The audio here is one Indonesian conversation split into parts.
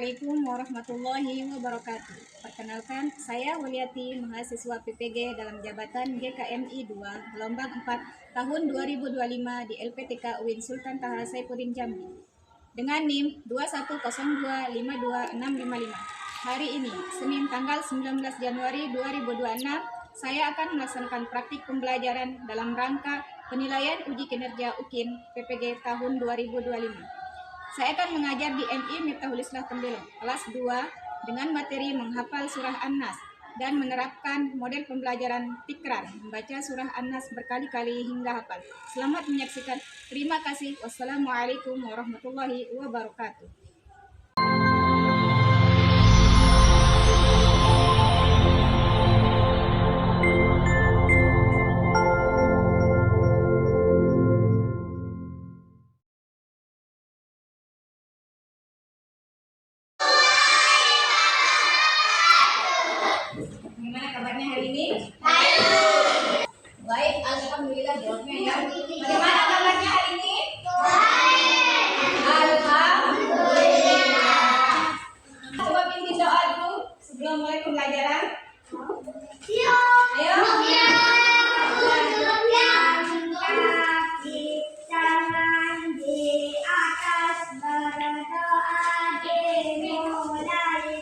Assalamualaikum warahmatullahi wabarakatuh. Perkenalkan, saya Wuliati, mahasiswa PPG dalam jabatan GKMI 2, gelombang 4, tahun 2025 di LPTK UIN Sultan Taha Saifuddin Jambi. Dengan NIM 210252655. Hari ini, Senin tanggal 19 Januari 2026, saya akan melaksanakan praktik pembelajaran dalam rangka penilaian uji kinerja UKIN PPG tahun 2025. Saya akan mengajar di MI Miftahul Islah Tembelo, kelas 2, dengan materi menghafal surah An-Nas dan menerapkan model pembelajaran tikrar, membaca surah An-Nas berkali-kali hingga hafal. Selamat menyaksikan. Terima kasih. Wassalamualaikum warahmatullahi wabarakatuh. Gimana kabarnya hari ini? Baik, alhamdulillah jawabnya ya. Bagaimana kabarnya hari ini? Alhamdulillah. Coba pimpin doa dulu sebelum mulai pembelajaran. Ayo. Kaki tangan di atas berdoa dimulai.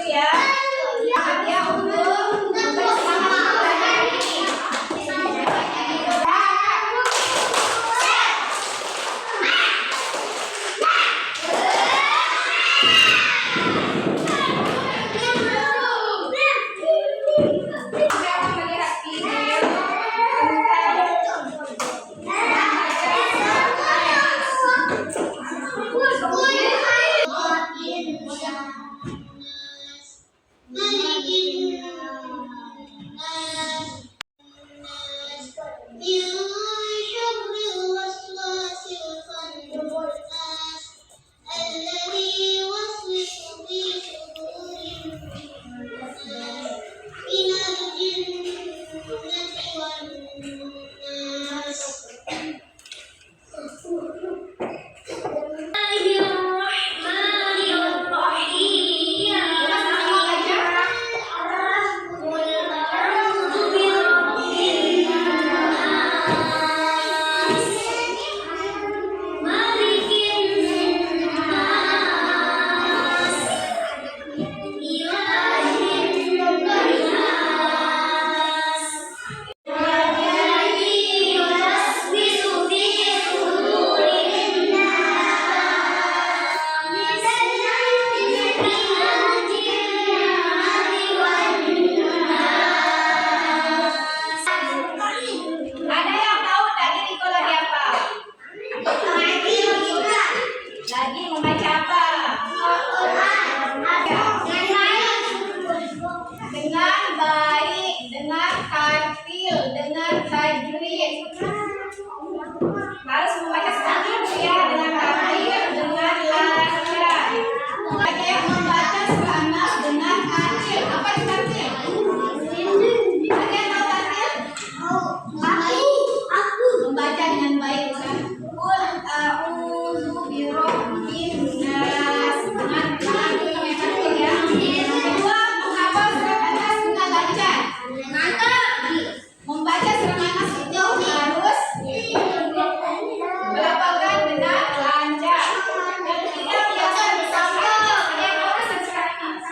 ya. Semangat ya untuk semangat belajar ini. Siapa melihat video Ada yang tahu tadi Riko lagi apa? Lagi membaca apa? Dengan baik, dengan tartil, dengan tajwid. Harus membaca seperti ya, dengan tartil, dengan lancar. Ada yang membaca serangan dengan tartil. Apa itu tartil? Ada yang tahu tartil? Membaca dengan baik bukan? Qul a'udzu birabbin nas. Dengan tartil ya. Kedua, menghafal surat An-Nas dengan lancar. Membaca surat An-Nas itu harus melafalkan dengan lancar. Dan ketiga, biasa bersama. Ada yang tahu kan surat An-Nas?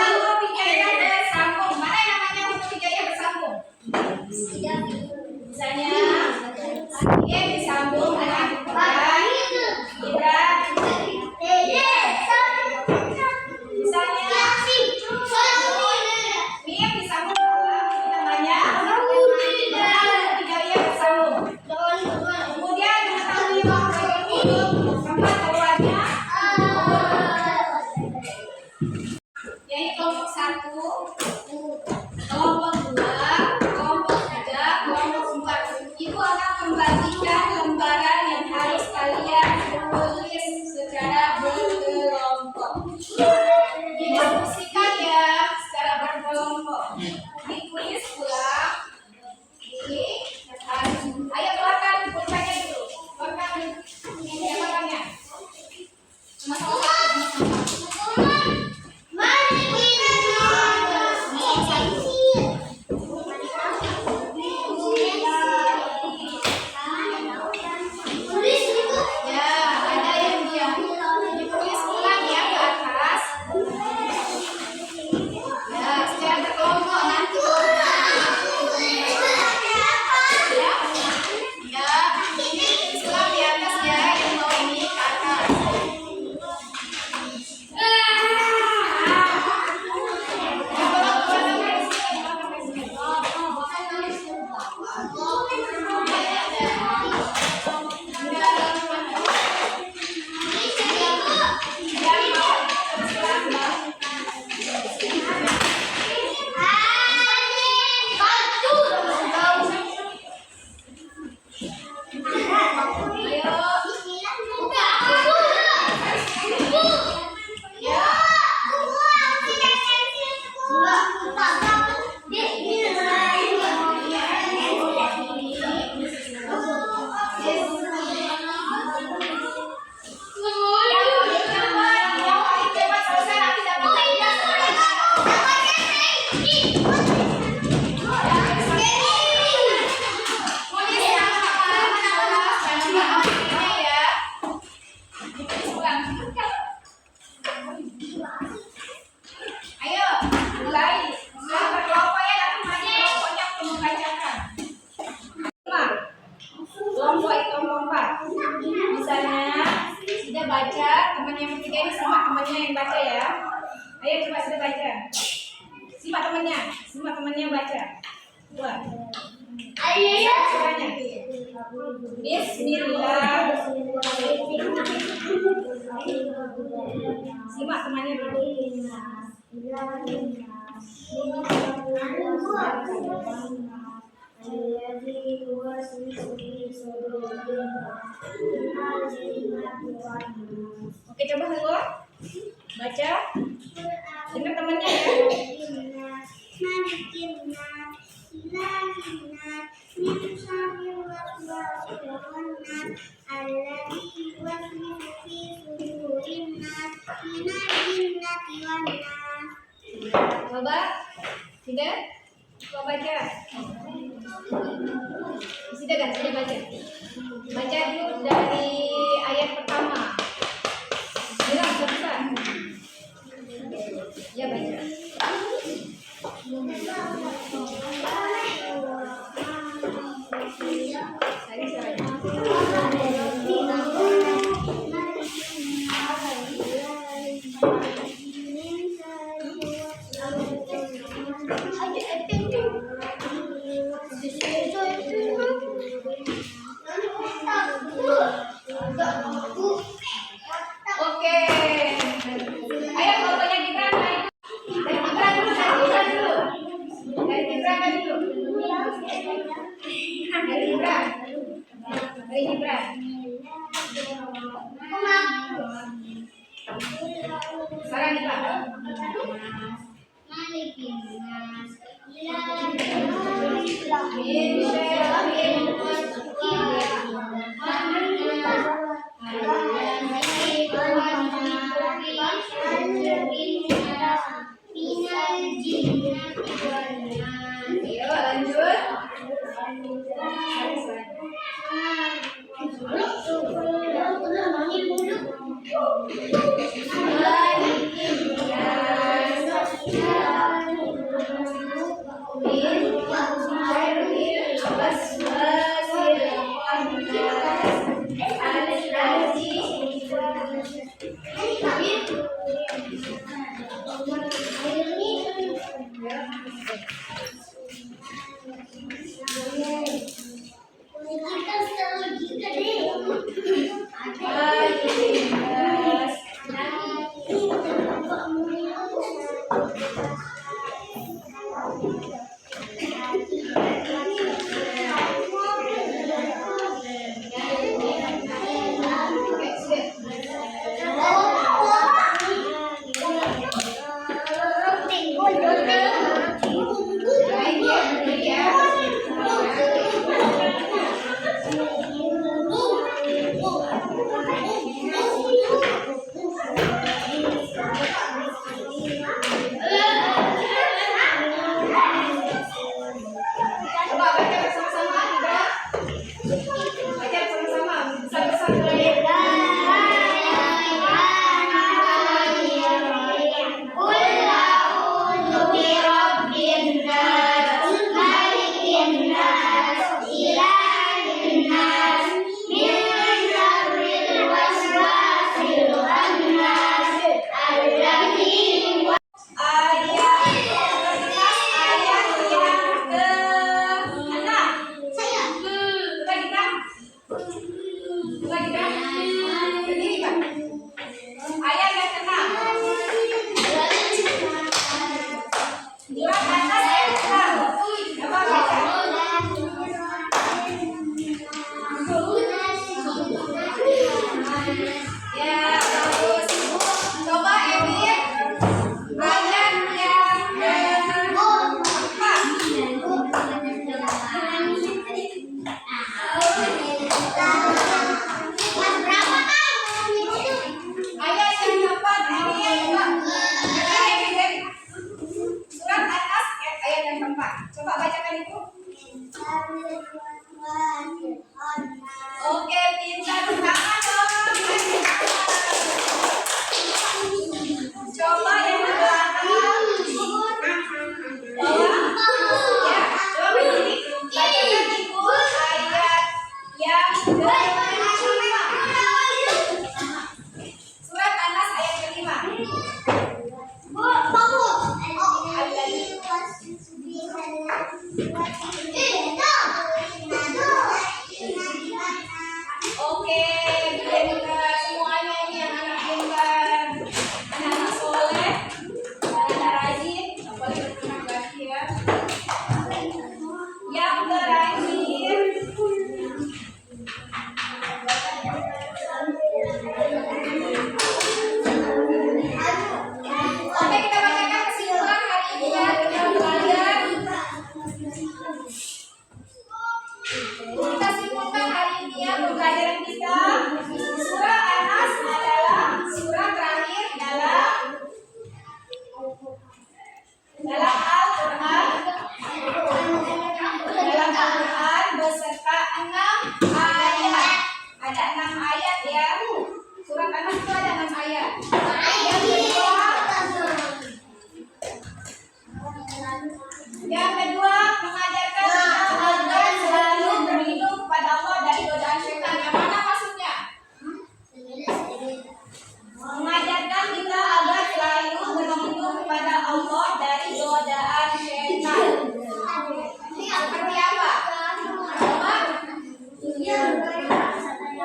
Kalau hijaiyah bersambung, mana yang namanya huruf hijaiyah bersambung? Misalnya, dia disambung dengan huruf hidrat. Misalnya, mim disambung dengan namanya huruf hijaiyah bersambung. Kemudian mengetahui waktu huruf tempat keluarnya, yaitu kelompok 1, kelompok 2, kelompok 3, kelompok 4. Ibu akan membagikan lembaran yang harus kalian tulis secara berkelompok. Diskusikan ya secara berkelompok. Ditulis pula di ayo keluarkan pulpennya dulu. Keluarkan jabatan. sudah baca, teman yang ketiga ini simak temannya yang baca ya. Ayo coba sudah baca. Simak temannya baca. Dua. Ayo bacanya. Bismillah. Simak temannya dulu. Oke, coba halo. Baca. Dengar temannya ya. Coba. Sudah? Coba baca. Sudah kan? Sudah baca. Baca dulu dari ayat pertama. Bilang susah. Ya baca. Oke. Ayo kelompoknya Gibran. Dari Gibran dulu. Dari Gibran dulu. Dari Gibran. Sekarang nih Pak. Ayo lanjut.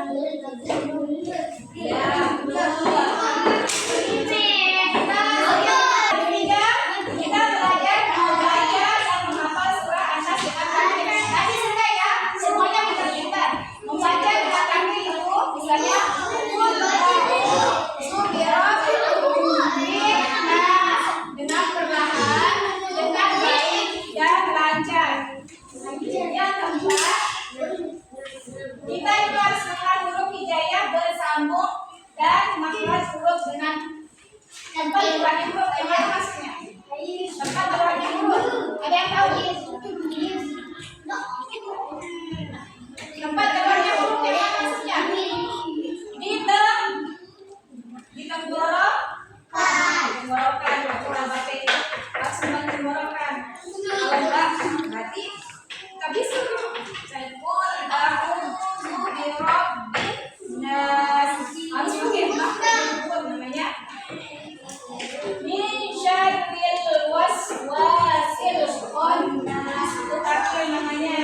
Ketiga, kita belajar membaca dan menghafal surah An-Nas dengan tajwid. Nanti sudah ya, semuanya pintar-pintar. Membaca dengan tajwid itu misalnya dengan perlahan, dengan baik dan lancar. Yang keempat, kita itu harus mengenal huruf hijaiyah bersambung dan makhraj huruf dengan tempat keluarnya huruf. Bagaimana maksudnya? Tempat keluarnya huruf. Ada yang tahu? Tempat keluarnya huruf bagaimana maksudnya? Di tenggorokan, kalau baca itu langsung tenggorokan. Kalau enggak, berarti nggak bisa. Saiful bahum birobbin nas, harus pakai makhraj namanya min syarril waswasil khannas, itu pakai namanya.